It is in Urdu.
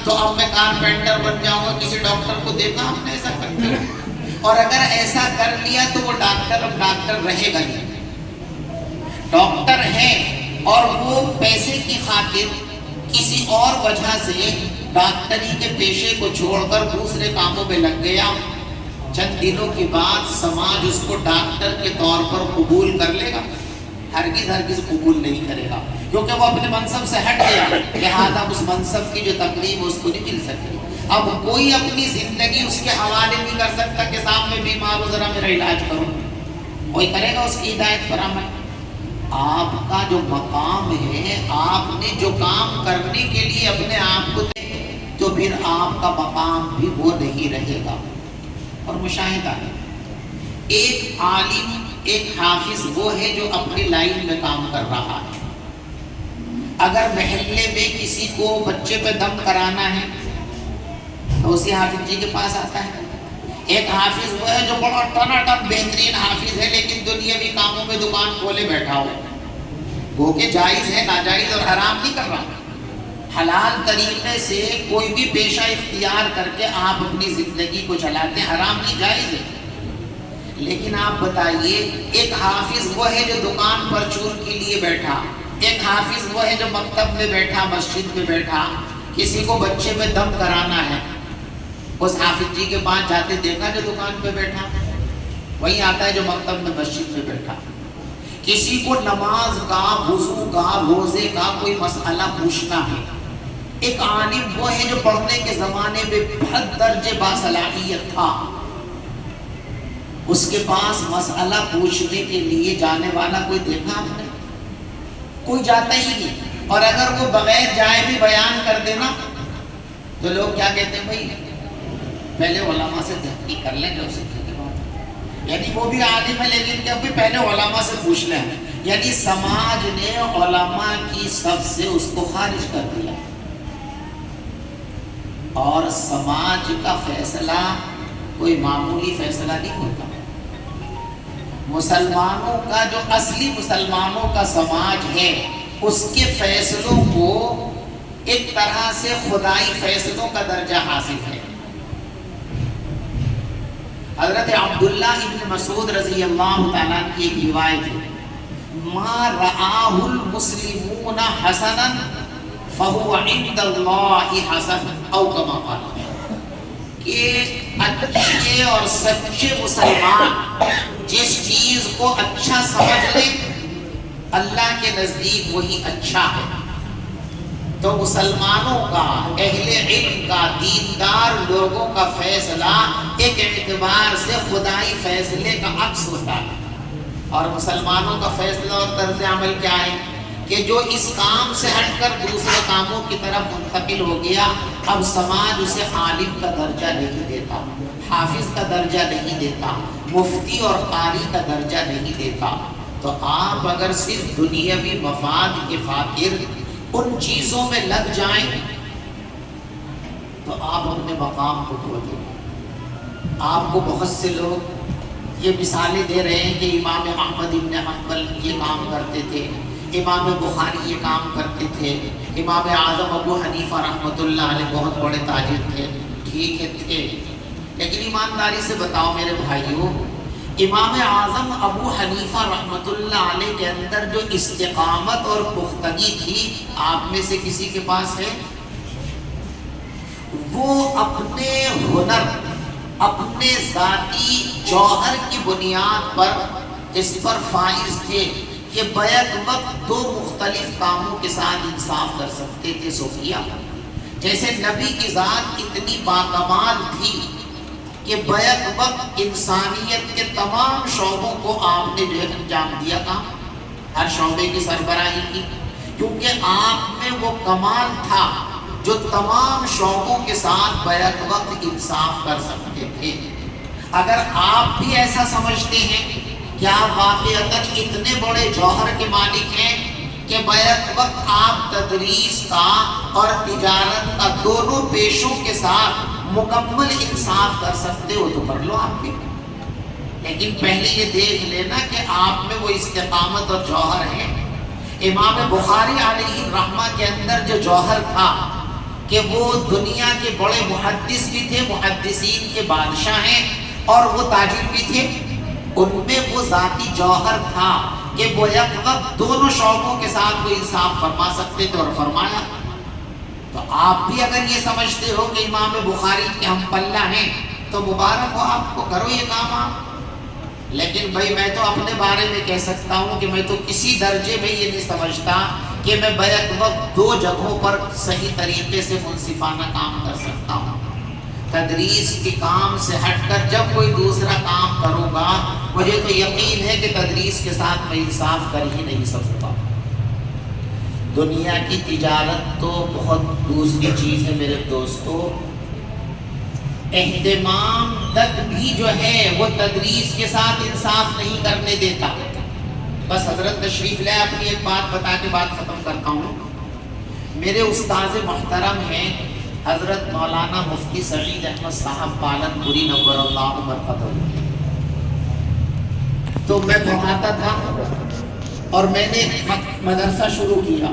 تو اب میں کارپینٹر بن جاؤں گا. کسی ڈاکٹر کو دیکھا ہم نے ایسا کرتے ہوئے؟ اور اگر ایسا کر لیا تو وہ ڈاکٹر اب ڈاکٹر رہے گا نہیں. ڈاکٹر ہے اور وہ پیسے کی خاطر کسی اور وجہ سے ڈاکٹری کے پیشے کو چھوڑ کر دوسرے کاموں میں لگ گیا. چند دنوں کے بعد سماج اس کو ڈاکٹر کے طور پر قبول کر لے گا؟ ہرگز قبول نہیں کرے گا، کیونکہ وہ اپنے منصب سے ہٹ گیا. لہذا اس منصب کی جو تقریب اس کو نہیں مل سکتی. اب کوئی اپنی زندگی اس کے حوالے نہیں کر سکتا کہ سامنے بیمار ہو ذرا میرا علاج کرو. کوئی کرے گا اس کی ہدایت پر عمل؟ آپ کا جو مقام ہے، آپ نے جو کام کرنے کے لیے اپنے آپ کو دے تو پھر آپ کا مقام بھی وہ نہیں رہے گا. اور مشاہدہ ہے، ایک عالم ایک حافظ وہ ہے جو اپنی لائن میں کام کر رہا ہے. اگر محلے میں کسی کو بچے پہ دم کرانا ہے تو اسی حافظ جی کے پاس آتا ہے. ایک حافظ وہ ہے جو بڑا ٹناٹن بہترین حافظ ہے لیکن دنیاوی کاموں میں دکان کھولے بیٹھا ہو. وہ کہ جائز ہے، ناجائز اور حرام نہیں کر رہا. حلال طریقے سے کوئی بھی پیشہ اختیار کر کے آپ اپنی زندگی کو چلاتے ہیں، حرام نہیں، جائز ہے. لیکن آپ بتائیے، ایک حافظ وہ ہے جو دکان پر چور کے لیے بیٹھا، ایک حافظ وہ ہے جو مکتب میں بیٹھا، مسجد میں بیٹھا. کسی کو بچے میں دم کرانا ہے، اس حافظ جی کے پاس جاتے دیکھا جو دکان پہ بیٹھا، وہی آتا ہے جو مکتب میں مسجد میں بیٹھا. کسی کو نماز کا، وضو کا، روزے کا کوئی مسئلہ پوچھنا ہے، ایک عالم وہ ہے جو پڑھنے کے زمانے میں بہت درجے باصلاحیت تھا. اس کے پاس مسئلہ پوچھنے کے لیے جانے والا کوئی دیکھا آپ نے؟ کوئی جاتا ہی نہیں. اور اگر وہ بغیر جائے بھی بیان کر دینا تو لوگ کیا کہتے ہیں؟ بھائی پہلے علماء سے تحقیق کر لیں جو سیکھنے کے بعد. یعنی وہ بھی عالم ہے لیکن کہ پہلے علماء سے پوچھ لیں. یعنی سماج نے علماء کی صف سے اس کو خارج کر دیا. اور سماج کا فیصلہ کوئی معمولی فیصلہ نہیں ہوتا. مسلمانوں کا جو اصلی مسلمانوں کا سماج ہے، اس کے فیصلوں کو ایک طرح سے خدائی فیصلوں کا درجہ حاصل ہے. حضرت عبداللہ ابن مسعود رضی اللہ تعالیٰ کی ایک روایت ہے، ما رآہ المسلمون حسنا فہو عند اللہ حسن او کما قال. کہ اچھے اور سچے مسلمان جس چیز کو اچھا سمجھ لیں اللہ کے نزدیک وہی اچھا ہے. تو مسلمانوں کا، اہل علم کا، دیندار لوگوں کا فیصلہ ایک اعتبار سے خدائی فیصلے کا عکس ہوتا ہے. اور مسلمانوں کا فیصلہ اور طرز عمل کیا ہے کہ جو اس کام سے ہٹ کر دوسرے کاموں کی طرف منتقل ہو گیا، اب سماج اسے عالم کا درجہ نہیں دیتا، حافظ کا درجہ نہیں دیتا، مفتی اور قاری کا درجہ نہیں دیتا. تو آپ اگر صرف دنیاوی مفاد کے خاطر ان چیزوں میں لگ جائیں تو آپ اپنے مقام کو کھو دیں. آپ کو بہت سے لوگ یہ مثالیں دے رہے ہیں کہ امام احمد ابن حنبل یہ کام کرتے تھے، امام بخاری یہ کام کرتے تھے، امام اعظم ابو حنیفہ رحمۃ اللہ علیہ بہت بڑے تاجر تھے. ٹھیک ہے تھے، لیکن ایمانداری سے بتاؤ میرے بھائیوں، امام اعظم ابو حنیفہ رحمۃ اللہ علیہ کے اندر جو استقامت اور پختگی تھی آپ میں سے کسی کے پاس ہے؟ وہ اپنے ہنر، اپنے ذاتی جوہر کی بنیاد پر اس پر فائز تھے کہ بیک وقت دو مختلف کاموں کے ساتھ انصاف کر سکتے تھے. صوفیہ جیسے نبی کی ذات اتنی باکمال تھی کہ بیک وقت انسانیت کے تمام شعبوں کو آپ نے جو ہے انجام دیا تھا، ہر شعبے کی سربراہی کی، کیونکہ آپ میں وہ کمال تھا جو تمام شعبوں کے ساتھ بیک وقت انصاف کر سکتے تھے. اگر آپ بھی ایسا سمجھتے ہیں، کیا واقعتاً اتنے بڑے جوہر کے مالک ہیں کہ بیک وقت آپ تدریس کا اور تجارت کا دونوں پیشوں کے ساتھ مکمل انصاف کر سکتے ہو تو کر لو آپ بھی. لیکن پہلے یہ دیکھ لینا کہ آپ میں وہ استقامت اور جوہر ہے. امام بخاری علیہ الرحمہ کے اندر جو جوہر تھا کہ وہ دنیا کے بڑے محدث بھی تھے، محدثین کے بادشاہ ہیں، اور وہ تاجر بھی تھے۔ ان میں وہ ذاتی جوہر تھا کہ وہ یک وقت دونوں شعبوں کے ساتھ وہ انصاف فرما سکتے تھے، اور فرمایا۔ تو آپ بھی اگر یہ سمجھتے ہو کہ امام بخاری کے ہم پلہ ہیں تو مبارک ہو آپ کو، کرو یہ کام آپ۔ لیکن بھائی میں تو اپنے بارے میں کہہ سکتا ہوں کہ میں تو کسی درجے میں یہ نہیں سمجھتا کہ میں بیک وقت دو جگہوں پر صحیح طریقے سے منصفانہ کام کر سکتا ہوں۔ تدریس کے کام سے ہٹ کر جب کوئی دوسرا کام کروں گا، مجھے تو یقین ہے کہ تدریس کے ساتھ میں انصاف کر ہی نہیں سکوں گا۔ دنیا کی تجارت تو بہت دوسری چیز ہے میرے دوستو۔ اہتمام تک بھی جو ہے وہ تدریس کے ساتھ انصاف نہیں کرنے دیتا۔ بس حضرت تشریف لے، اپنی ایک بات بتا کے بات ختم کرتا ہوں۔ میرے استاذ محترم ہیں حضرت مولانا مفتی سعید احمد صاحب پالن پوری نور اللہ مرقدہ، تو میں پڑھاتا تھا اور میں نے مدرسہ شروع کیا۔